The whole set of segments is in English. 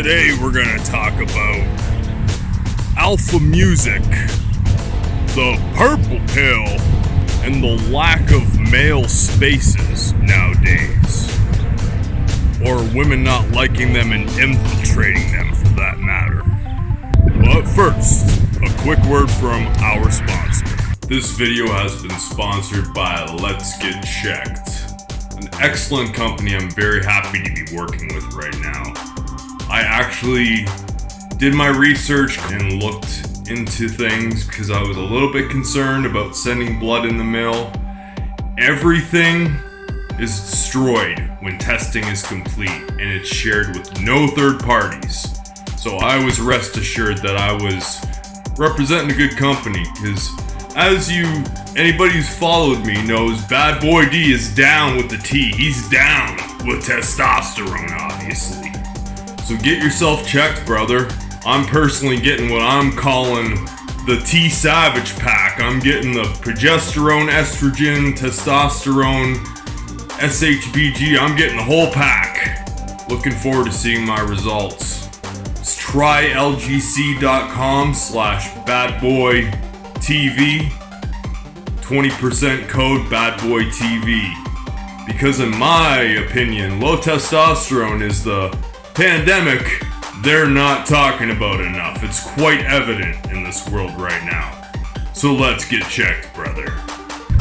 Today we're gonna talk about alpha music, the purple pill, and the lack of male spaces nowadays. Or women not liking them and infiltrating them for that matter. But first, a quick word from our sponsor. This video has been sponsored by Let's Get Checked, an excellent company I'm very happy to be working with right now. I actually did my research and looked into things because I was a little bit concerned about sending blood in the mail. Everything is destroyed when testing is complete and it's shared with no third parties. So I was rest assured that I was representing a good company, because as anybody who's followed me knows, Bad Boy D is down with the T. He's down with testosterone, obviously. So get yourself checked, brother. I'm personally getting what I'm calling the T Savage pack. I'm getting the progesterone, estrogen, testosterone, SHBG. I'm getting the whole pack. Looking forward to seeing my results. It's trylgc.com/badboytv. 20% code badboytv. Because in my opinion, low testosterone is the pandemic they're not talking about enough. It's quite evident in this world right now. So let's get checked, brother.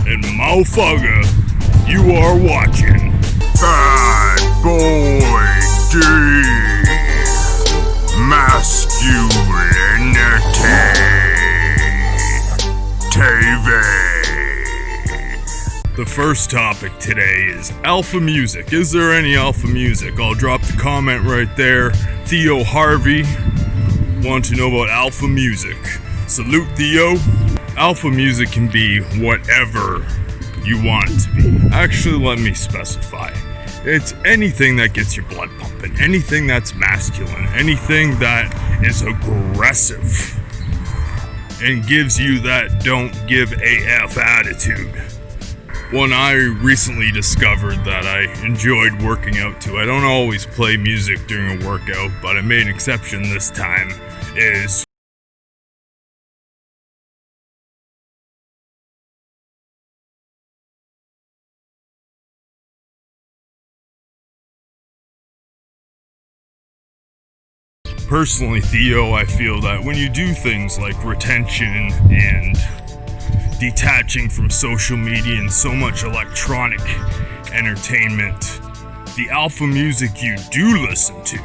And motherfucker, you are watching Bad Boy D Masculinity TV. The first topic today is alpha music. Is there any alpha music? I'll drop the comment right there. Theo Harvey want to know about alpha music. Salute, Theo. Alpha music can be whatever you want it to be. Actually, let me specify. It's anything that gets your blood pumping, anything that's masculine, anything that is aggressive and gives you that don't give AF attitude. One I recently discovered that I enjoyed working out to, I don't always play music during a workout, but I made an exception this time, is personally, Theo, I feel that when you do things like retention and detaching from social media and so much electronic entertainment, the alpha music you do listen to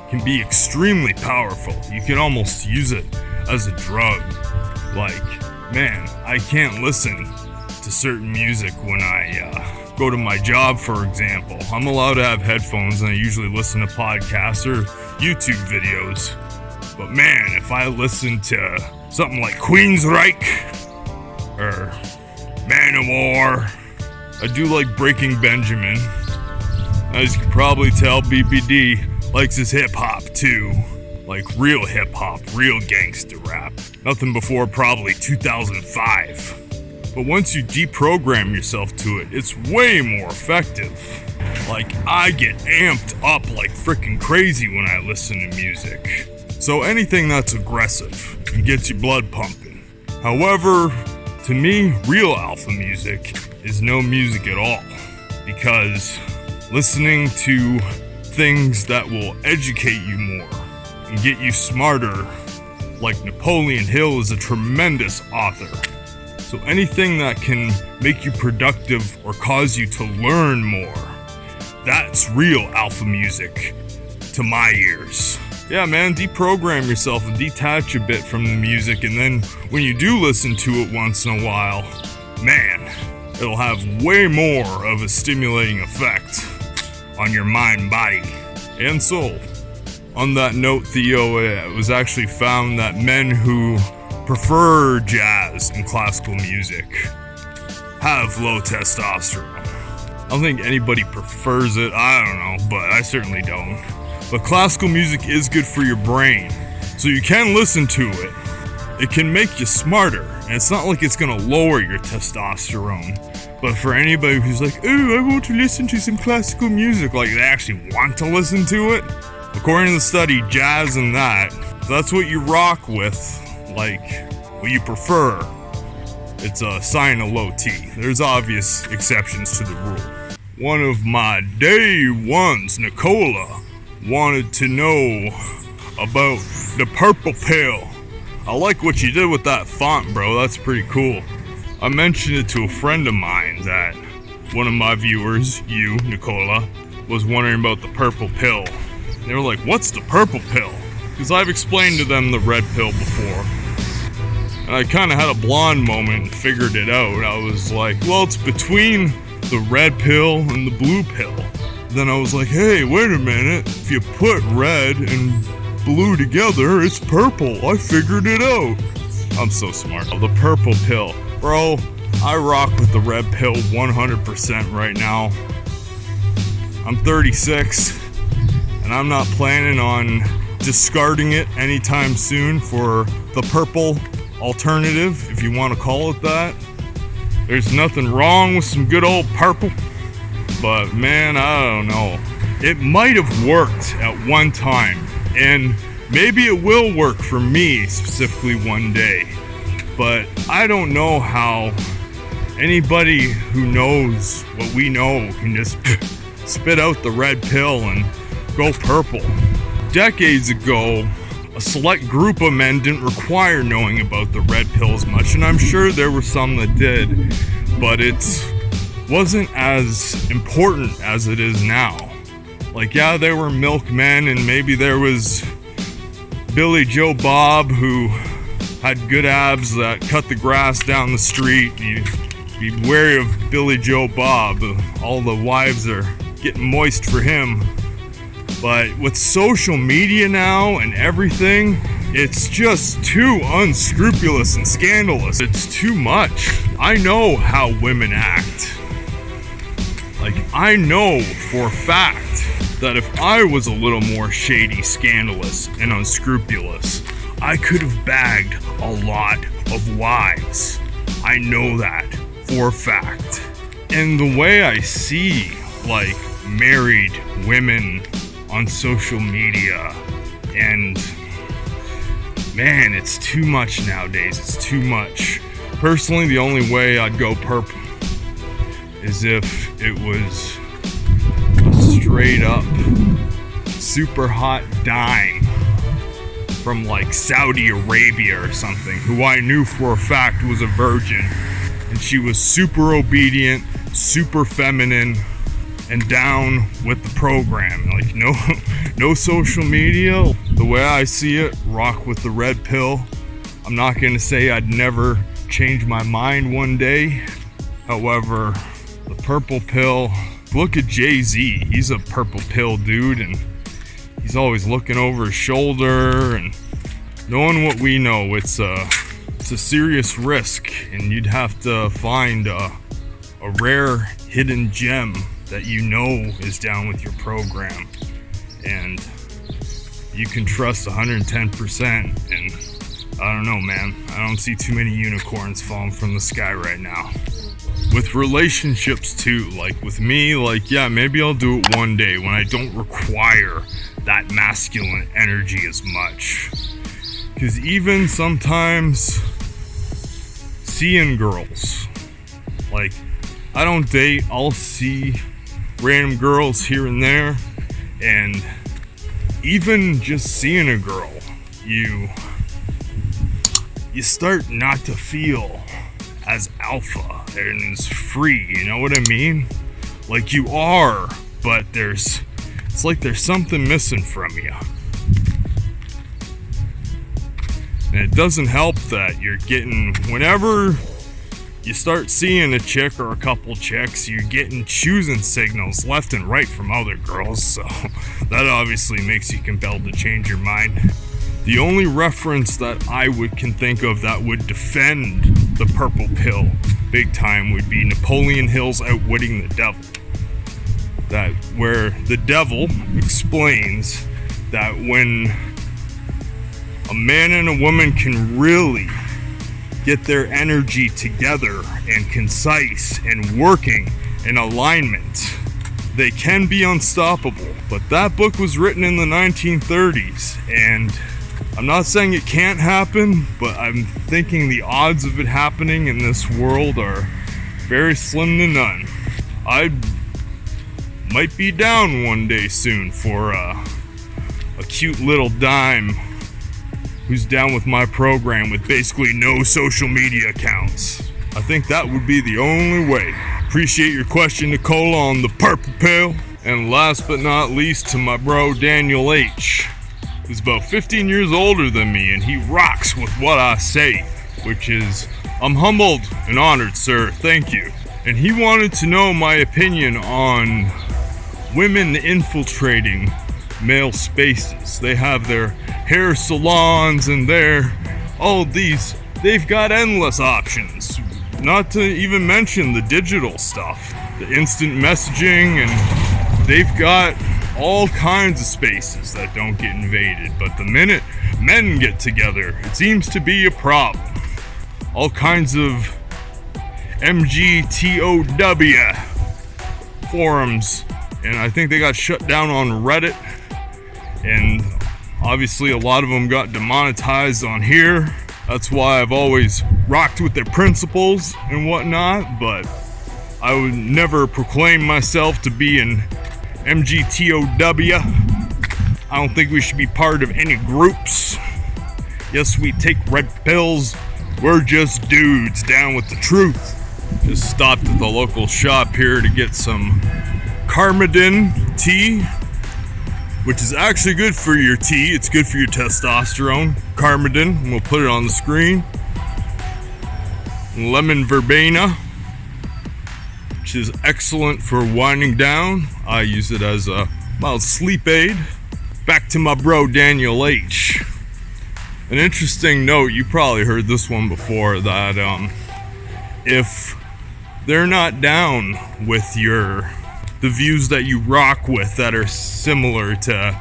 can be extremely powerful. You can almost use it as a drug. Like, man, I can't listen to certain music when I go to my job, for example. I'm allowed to have headphones and I usually listen to podcasts or YouTube videos. But man, if I listen to something like Queensryche or Manowar, I do like Breaking Benjamin. As you can probably tell, BPD likes his hip-hop too. Like real hip-hop, real gangster rap. Nothing before probably 2005. But once you deprogram yourself to it, it's way more effective. Like, I get amped up like freaking crazy when I listen to music. So anything that's aggressive and gets your blood pumping. However, to me, real alpha music is no music at all. Because listening to things that will educate you more and get you smarter, like Napoleon Hill is a tremendous author. So anything that can make you productive or cause you to learn more, that's real alpha music to my ears. Yeah, man, deprogram yourself and detach a bit from the music, and then when you do listen to it once in a while, man, it'll have way more of a stimulating effect on your mind, body, and soul. On that note, Theo, it was actually found that men who prefer jazz and classical music have low testosterone. I don't think anybody prefers it, I don't know, but I certainly don't. But classical music is good for your brain, so you can listen to it. It can make you smarter, and it's not like it's gonna lower your testosterone. But for anybody who's like, oh, I want to listen to some classical music, like they actually want to listen to it, According to the study, jazz and that's what you rock with, like what you prefer. It's a sign of low T. There's obvious exceptions to the rule. One of my day ones, Nicola, wanted to know about the purple pill. I like what you did with that font, bro. That's pretty cool. I mentioned it to a friend of mine that one of my viewers, you, Nicola, was wondering about the purple pill. They were like, what's the purple pill? Because I've explained to them the red pill before. And I kind of had a blonde moment and figured it out. I was like, well, it's between the red pill and the blue pill. Then I was like, hey, wait a minute. If you put red and blue together, it's purple. I figured it out. I'm so smart. The purple pill. Bro, I rock with the red pill 100% right now. I'm 36, and I'm not planning on discarding it anytime soon for the purple alternative, if you want to call it that. There's nothing wrong with some good old purple, but man, I don't know. It might have worked at one time, and maybe it will work for me specifically one day, but I don't know how anybody who knows what we know can just spit out the red pill and go purple. Decades ago, a select group of men didn't require knowing about the red pill as much, and I'm sure there were some that did, but it wasn't as important as it is now. Like, yeah, there were milkmen, and maybe there was Billy Joe Bob who had good abs that cut the grass down the street. You'd be wary of Billy Joe Bob. All the wives are getting moist for him. But with social media now and everything, it's just too unscrupulous and scandalous. It's too much. I know how women act. Like, I know for a fact that if I was a little more shady, scandalous, and unscrupulous, I could have bagged a lot of wives. I know that for a fact. And the way I see, like, married women on social media, and man, it's too much nowadays. It's too much. Personally, the only way I'd go purple is if it was a straight up super hot dime from like Saudi Arabia or something, who I knew for a fact was a virgin, and she was super obedient, super feminine, and down with the program. Like, no social media. The way I see it, rock with the red pill. I'm not gonna say I'd never change my mind one day. However, the purple pill, look at Jay-Z. He's a purple pill dude, and he's always looking over his shoulder. And knowing what we know, it's a serious risk, and you'd have to find a rare hidden gem that you know is down with your program, and you can trust 110%. And I don't know, man, I don't see too many unicorns falling from the sky right now. With relationships too, like with me, like, yeah, maybe I'll do it one day when I don't require that masculine energy as much. Because even sometimes seeing girls, like, I don't date, I'll see random girls here and there, and even just seeing a girl, you start not to feel as alpha and as free, you know what I mean? Like, you are, but it's like there's something missing from you. And it doesn't help that you're getting, whenever you start seeing a chick or a couple chicks, you're getting choosing signals left and right from other girls, so that obviously makes you compelled to change your mind. The only reference that I can think of that would defend the purple pill big time would be Napoleon Hill's Outwitting the Devil. That where the devil explains that when a man and a woman can really get their energy together and concise and working in alignment, they can be unstoppable. But that book was written in the 1930s, and I'm not saying it can't happen, but I'm thinking the odds of it happening in this world are very slim to none. I might be down one day soon for a cute little dime who's down with my program with basically no social media accounts. I think that would be the only way. Appreciate your question, Nicola, on the purple pill. And last but not least, to my bro Daniel H, who's about 15 years older than me, and he rocks with what I say, which is, I'm humbled and honored, sir, thank you. And he wanted to know my opinion on women infiltrating male spaces. They have their hair salons and they've got endless options. Not to even mention the digital stuff, the instant messaging, and they've got all kinds of spaces that don't get invaded. But the minute men get together, it seems to be a problem. All kinds of MGTOW forums, and I think they got shut down on Reddit, and obviously a lot of them got demonetized on here. That's why I've always rocked with their principles and whatnot, but I would never proclaim myself to be an MGTOW. I don't think we should be part of any groups. Yes, we take red pills. We're just dudes down with the truth. Just stopped at the local shop here to get some Carmadin tea, which is actually good for your tea. It's good for your testosterone. Carmadin, and we'll put it on the screen. Lemon verbena, which is excellent for winding down. I use it as a mild sleep aid. Back to my bro Daniel H. An interesting note, you probably heard this one before, that if they're not down with the views that you rock with that are similar to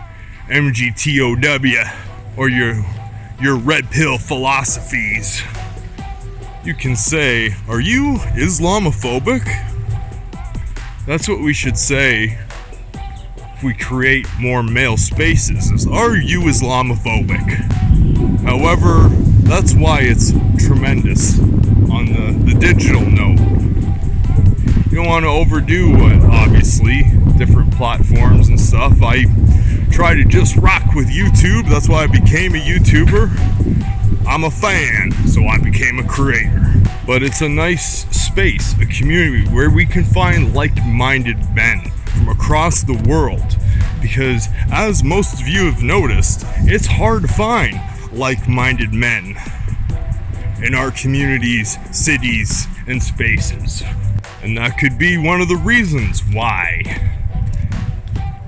MGTOW or your red pill philosophies, you can say, are you Islamophobic? That's what we should say if we create more male spaces, is, are you Islamophobic? However, that's why it's tremendous on the digital note. You don't want to overdo it, obviously, different platforms and stuff. I try to just rock with YouTube. That's why I became a YouTuber. I'm a fan, so I became a creator. But it's a nice space, a community where we can find like-minded men from across the world. Because as most of you have noticed, it's hard to find like-minded men in our communities, cities, and spaces. And that could be one of the reasons why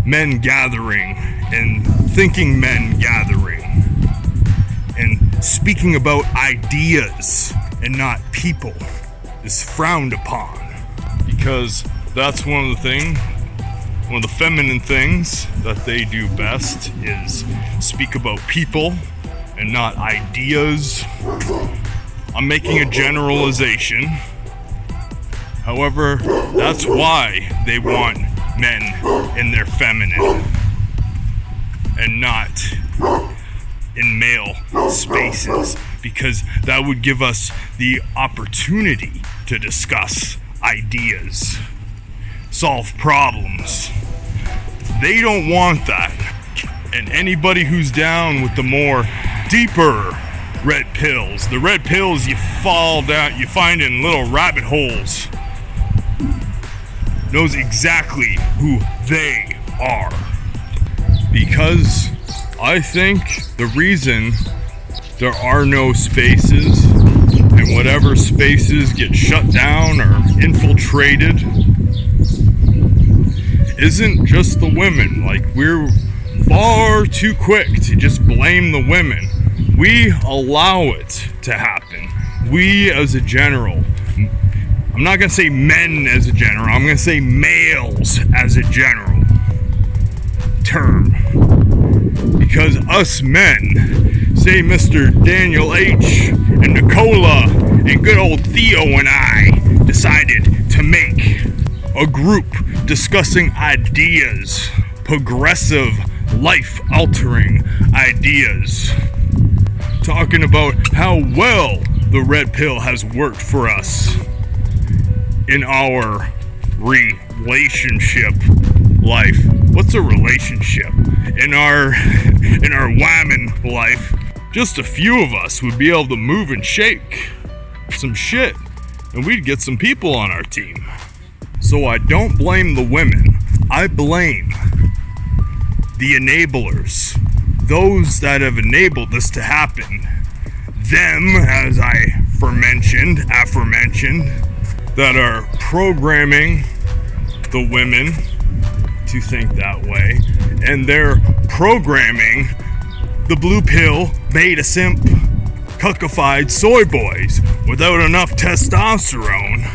men gathering and thinking men gathering and speaking about ideas and not people is frowned upon. Because that's one of the feminine things that they do best is speak about people and not ideas. I'm making a generalization. However, that's why they want men in their feminine and not in male spaces, because that would give us the opportunity to discuss ideas, solve problems. They don't want that. And anybody who's down with the more deeper red pills, the red pills you fall down, you find in little rabbit holes, knows exactly who they are. Because I think the reason there are no spaces, and whatever spaces get shut down or infiltrated, isn't just the women. Like, we're far too quick to just blame the women. We allow it to happen. We as a general, I'm not going to say men as a general, I'm going to say males as a general term. Because us men, say Mr. Daniel H. and Nicola and good old Theo and I, decided to make a group discussing ideas, progressive, life-altering ideas, talking about how well the red pill has worked for us in our relationship life. What's a relationship? In our woman life, just a few of us would be able to move and shake some shit, and we'd get some people on our team. So I don't blame the women. I blame the enablers, those that have enabled this to happen. Them, as I aforementioned, that are programming the women to think that way, and they're programming the blue pill, beta simp, cuckified soy boys without enough testosterone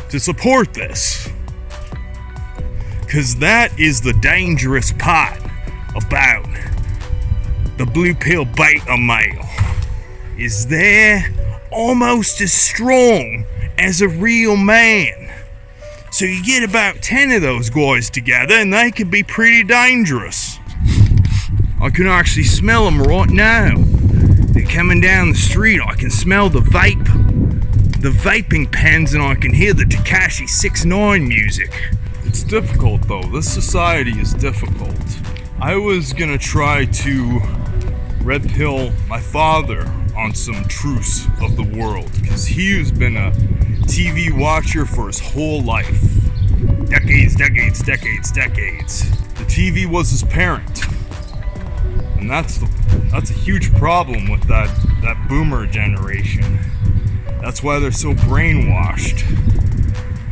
to support this. Because that is the dangerous part about the blue pill beta male, is they're almost as strong as a real man. So you get about 10 of those guys together and they can be pretty dangerous. I can actually smell them right now. They're coming down the street. I can smell the vaping pens, and I can hear the Tekashi 6ix9ine music. It's difficult though. This society is difficult. I was gonna try to red pill my father on some truths of the world, because he has been a TV watcher for his whole life. Decades. The TV was his parent. And that's a huge problem with that boomer generation. That's why they're so brainwashed.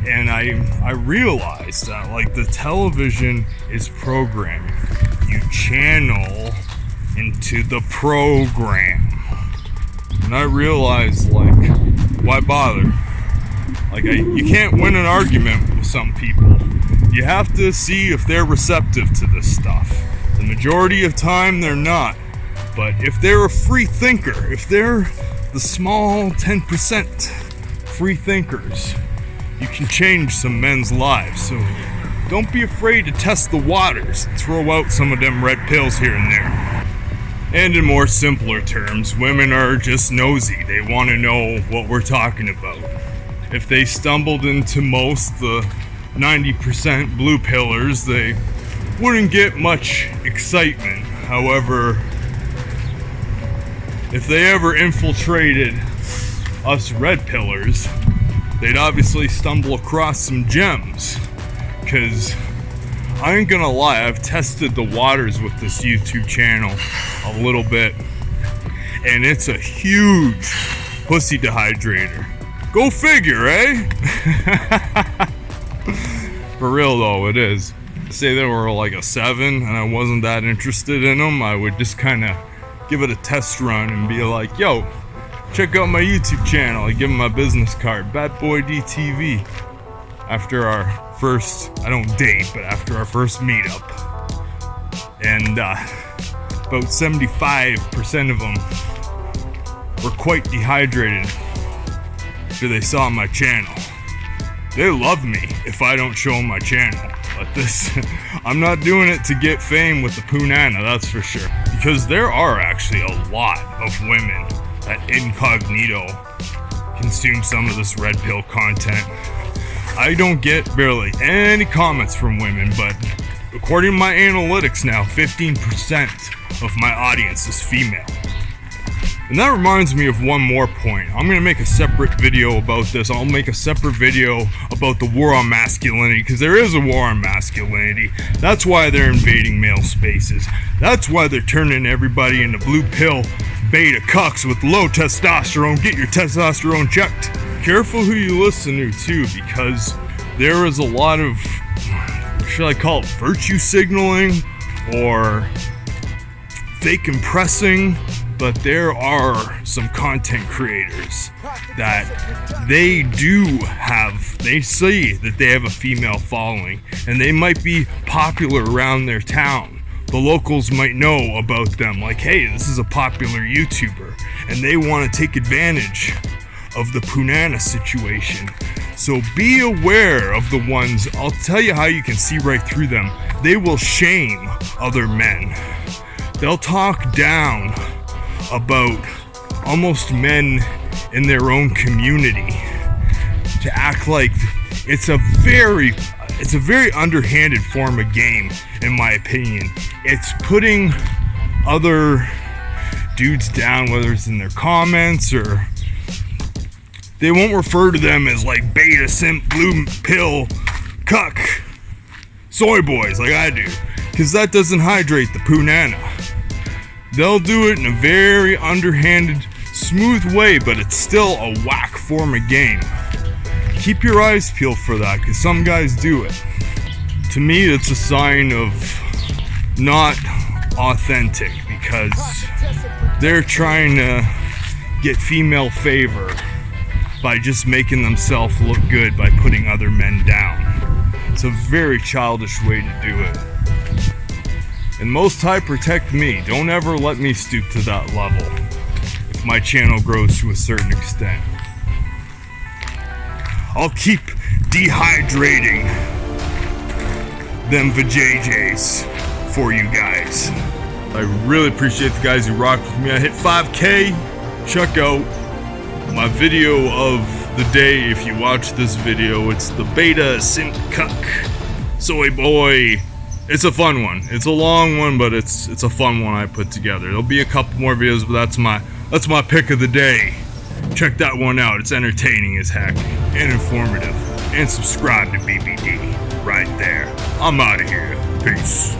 And I realized that, like, the television is programming. You channel into the program. And I realized, like, why bother? Like, you can't win an argument with some people. You have to see if they're receptive to this stuff. The majority of time, they're not. But if they're a free thinker, if they're the small 10% free thinkers, you can change some men's lives. So don't be afraid to test the waters. Throw out some of them red pills here and there. And in more simpler terms, women are just nosy. They want to know what we're talking about. If they stumbled into the 90% blue pillars, they wouldn't get much excitement. However, if they ever infiltrated us red pillars, they'd obviously stumble across some gems. Because I ain't gonna lie, I've tested the waters with this YouTube channel a little bit, and it's a huge pussy dehydrator. Go figure, eh? For real though, it is. Say they were like a 7 and I wasn't that interested in them, I would just kind of give it a test run and be like, yo, check out my YouTube channel. I give them my business card, Bad Boy DTV. After our first, I don't date, but after our first meetup. And about 75% of them were quite dehydrated after they saw my channel. They love me if I don't show them my channel. But this, I'm not doing it to get fame with the punana, that's for sure. Because there are actually a lot of women that incognito consume some of this red pill content. I don't get barely any comments from women, but according to my analytics now, 15% of my audience is female. And that reminds me of one more point. I'm gonna make a separate video about this. I'll make a separate video about the war on masculinity, because there is a war on masculinity. That's why they're invading male spaces. That's why they're turning everybody into blue pill beta cucks with low testosterone. Get your testosterone checked. Careful who you listen to too, because there is a lot of, should I call it virtue signaling or fake impressing? But there are some content creators that they say that they have a female following, and they might be popular around their town. The locals might know about them, like, hey, this is a popular YouTuber, and they want to take advantage of the punana situation. So be aware of the ones, I'll tell you how you can see right through them. They will shame other men. They'll talk down about almost men in their own community to act like it's a very underhanded form of game, in my opinion. It's putting other dudes down, whether it's in their comments or they won't refer to them as like beta, simp, blue pill, cuck, soy boys like I do, because that doesn't hydrate the punana. They'll do it in a very underhanded, smooth way, but it's still a whack form of game. Keep your eyes peeled for that, because some guys do it. To me, it's a sign of not authentic, because they're trying to get female favor by just making themselves look good by putting other men down. It's a very childish way to do it. And most high protect me. Don't ever let me stoop to that level if my channel grows to a certain extent. I'll keep dehydrating them vajayjays for you guys. I really appreciate the guys who rocked with me. I hit 5K. Check out my video of the day if you watch this video. It's the beta simp cuck Soyboy. It's a fun one. It's a long one, but it's a fun one I put together. There'll be a couple more videos, but that's my pick of the day. Check that one out. It's entertaining as heck and informative. And subscribe to BBD right there. I'm out of here. Peace.